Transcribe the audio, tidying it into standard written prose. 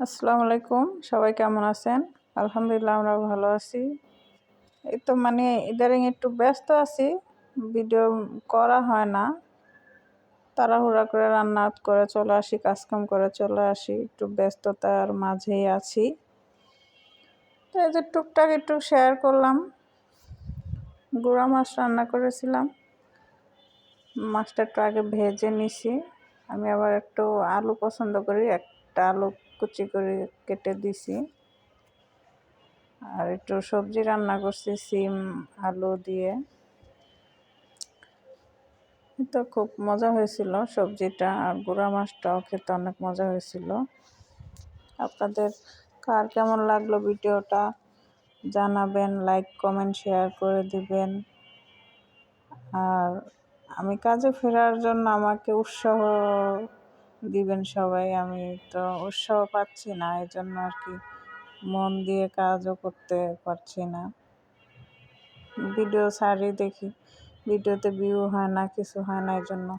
আসসালামু আলাইকুম, সবাই কেমন আছেন? আলহামদুলিল্লাহ আমরা ভালো আছি। এই তো ইদানিং একটু ব্যস্ত আছি। ভিডিও করা হয় না। তাড়াহুড়া করে রান্না করে চলে আসি, কাজকাম করে চলে আসি। একটু ব্যস্ততার মাঝেই আছি। তো এই যে টুকটাক একটু শেয়ার করলাম। গুঁড়া মাছ রান্না করেছিলাম। মাছটা একটু আগে ভেজে নিছি। আমি আবার একটু আলু পছন্দ করি। একটা আলু কুচি করে কেটে দিছি। আর একটু সবজি রান্না করছি সিম আলু দিয়ে। তো খুব মজা হয়েছিল সবজিটা, আর গুঁড়া মাছটাও খেতে অনেক মজা হয়েছিল। আপনাদের কার কেমন লাগলো ভিডিওটা জানাবেন, লাইক কমেন্ট শেয়ার করে দিবেন। আর আমি কাজে ফেরার জন্য আমাকে উৎসাহ দিবেন সবাই। আমি তো উৎসাহ পাচ্ছি না, এই জন্য আর কি মন দিয়ে কাজও করতে পারছি না। ভিডিও ছাড়ি দেখি, ভিডিওতে ভিউ হয় না, কিছু হয় না, এই জন্য